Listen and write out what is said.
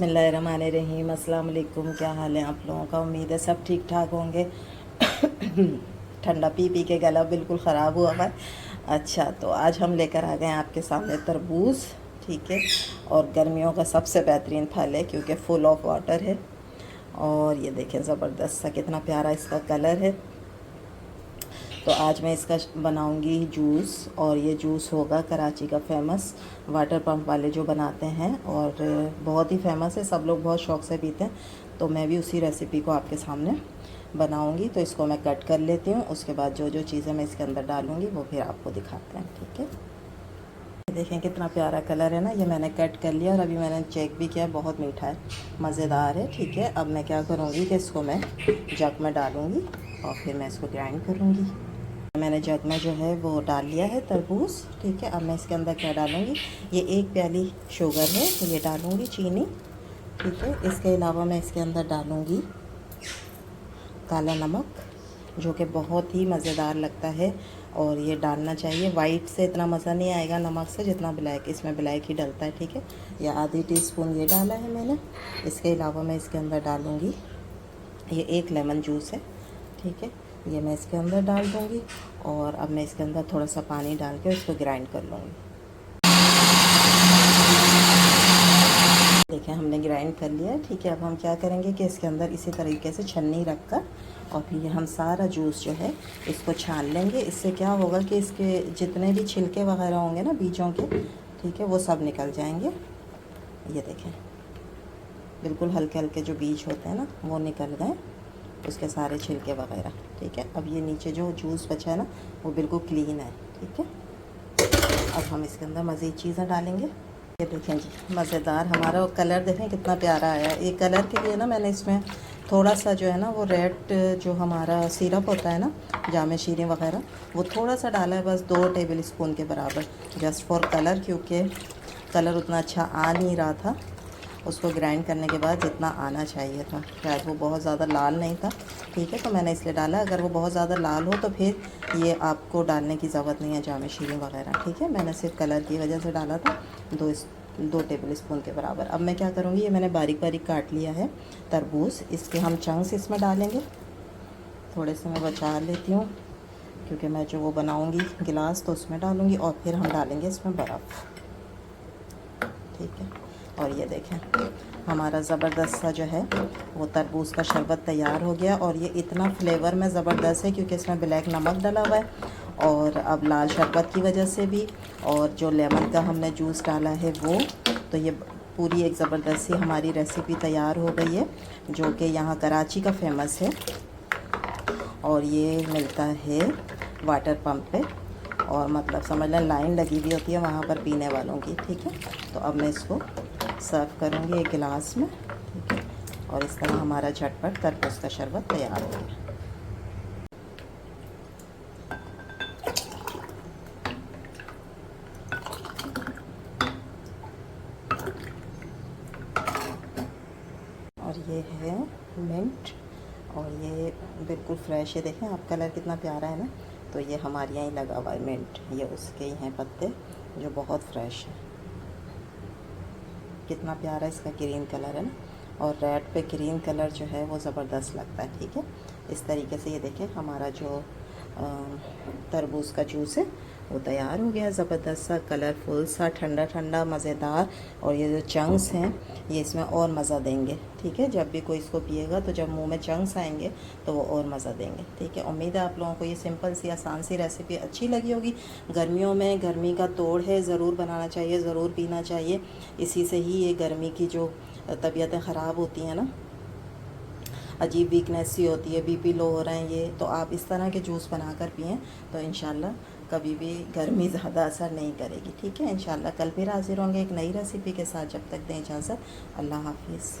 बिस्मिल्लाहिर्रहमानिर्रहीम। अस्सलाम वालेकुम। क्या हाल है आप लोगों का? उम्मीद है सब ठीक ठाक होंगे। ठंडा पी पी के गला बिल्कुल ख़राब हुआ है। अच्छा, तो आज हम लेकर आ गए हैं आपके सामने तरबूज। ठीक है, और गर्मियों का सबसे बेहतरीन फल है क्योंकि फुल ऑफ वाटर है। और ये देखें ज़बरदस्त सा कितना प्यारा इसका कलर है। तो आज मैं इसका बनाऊंगी जूस, और ये जूस होगा कराची का फेमस वाटर पंप वाले जो बनाते हैं, और बहुत ही फेमस है, सब लोग बहुत शौक़ से पीते हैं। तो मैं भी उसी रेसिपी को आपके सामने बनाऊंगी। तो इसको मैं कट कर लेती हूँ, उसके बाद जो जो चीज़ें मैं इसके अंदर डालूँगी वो फिर आपको दिखाते हैं। ठीक है, देखें कितना प्यारा कलर है ना। ये मैंने कट कर लिया और अभी मैंने चेक भी किया, बहुत मीठा है, मज़ेदार है। ठीक है, अब मैं क्या करूँगी कि इसको मैं जग में डालूँगी और फिर मैं इसको ग्राइंड करूँगी। मैंने जग में जो है वो डाल लिया है तरबूज। ठीक है, अब मैं इसके अंदर क्या डालूँगी, ये 1 प्याली शुगर है तो ये डालूँगी चीनी। ठीक है, इसके अलावा मैं इसके अंदर डालूँगी काला नमक, जो कि बहुत ही मज़ेदार लगता है और ये डालना चाहिए। वाइट से इतना मज़ा नहीं आएगा नमक से जितना ब्लैक, इसमें ब्लैक ही डलता है। ठीक है, या आधी टीस्पून ये डाला है मैंने। इसके अलावा मैं इसके अंदर डालूँगी, ये 1 लेमन जूस है। ठीक है, ये मैं इसके अंदर डाल दूँगी और अब मैं इसके अंदर थोड़ा सा पानी डाल के इसको ग्राइंड कर लूँगी। देखें हमने ग्राइंड कर लिया है। ठीक है, अब हम क्या करेंगे कि इसके अंदर इसी तरीके से छन्नी रख कर और फिर हम सारा जूस जो है इसको छान लेंगे। इससे क्या होगा कि इसके जितने भी छिलके वगैरह होंगे ना बीजों के, ठीक है, वो सब निकल जाएंगे। ये देखें बिल्कुल हल्के हल्के जो बीज होते हैं ना वो निकल गए, उसके सारे छिलके वगैरह। ठीक है, अब ये नीचे जो जूस बचा है ना वो बिल्कुल क्लीन है। ठीक है, अब हम इसके अंदर मज़ीद चीज़ें डालेंगे। ये देखें जी, मज़ेदार हमारा कलर देखें कितना प्यारा आया है। ये कलर के लिए ना मैंने इसमें थोड़ा सा जो है ना वो रेड जो हमारा सिरप होता है ना, जामे शीरी वगैरह, वो थोड़ा सा डाला है, बस 2 टेबल स्पून के बराबर, जस्ट फॉर कलर, क्योंकि कलर उतना अच्छा आ नहीं रहा था उसको ग्राइंड करने के बाद जितना आना चाहिए था, शायद वो बहुत ज़्यादा लाल नहीं था। ठीक है, तो मैंने इसलिए डाला। अगर वो बहुत ज़्यादा लाल हो तो फिर ये आपको डालने की ज़रूरत नहीं है जामे शीरी वगैरह। ठीक है, मैंने सिर्फ कलर की वजह से डाला था, 2 टेबल स्पून के बराबर। अब मैं क्या करूँगी, ये मैंने बारीक बारीक काट लिया है तरबूज, इसके हम चंक्स इसमें डालेंगे। थोड़े से मैं बचा लेती हूँ क्योंकि मैं जो वो बनाऊँगी गिलास तो उसमें डालूँगी, और फिर हम डालेंगे इसमें बर्फ़। ठीक है, और ये देखें हमारा ज़बरदस्त सा जो है वो तरबूज का शरबत तैयार हो गया। और ये इतना फ्लेवर में ज़बरदस्त है क्योंकि इसमें ब्लैक नमक डला हुआ है, और अब लाल शरबत की वजह से भी, और जो लेमन का हमने जूस डाला है वो, तो ये पूरी एक ज़बरदस्त सी हमारी रेसिपी तैयार हो गई है, जो कि यहाँ कराची का फेमस है और ये मिलता है वाटर पंप पे, और मतलब समझ लें लाइन लगी हुई होती है वहाँ पर पीने वालों की। ठीक है, तो अब मैं इसको सर्व करूँगी एक गिलास में। ठीक है, और इस तरह हमारा झटपट तरबूज का शरबत तैयार हो गया। और ये है मिंट, और ये बिल्कुल फ्रेश है। देखें आप कलर कितना प्यारा है ना। तो ये हमारे यहाँ ही लगा हुआ है मिंट, ये उसके ही हैं पत्ते जो बहुत फ्रेश है। कितना प्यारा इसका ग्रीन कलर है ना, और रेड पे ग्रीन कलर जो है वो ज़बरदस्त लगता है। ठीक है, इस तरीके से ये देखें हमारा जो तरबूज का जूस है वो तैयार हो गया, ज़बरदस्त सा कलरफुल सा, ठंडा ठंडा मज़ेदार। और ये जो चंक्स हैं ये इसमें और मज़ा देंगे। ठीक है, जब भी कोई इसको पिएगा तो जब मुंह में चंक्स आएंगे तो वो और मज़ा देंगे। ठीक है, उम्मीद है आप लोगों को ये सिंपल सी आसान सी रेसिपी अच्छी लगी होगी। गर्मियों में गर्मी का तोड़ है, ज़रूर बनाना चाहिए, ज़रूर पीना चाहिए। इसी से ही ये गर्मी की जो तबीयतें ख़राब होती हैं ना, अजीब वीकनेस सी होती है, बीपी लो हो रहे हैं, ये तो आप इस तरह के जूस बनाकर पिएं तो इंशाल्लाह कभी भी गर्मी ज़्यादा असर नहीं करेगी। ठीक है, इंशाल्लाह कल फिर हाजिर होंगे एक नई रेसिपी के साथ। जब तक दें इजाज़त, अल्लाह हाफिज़।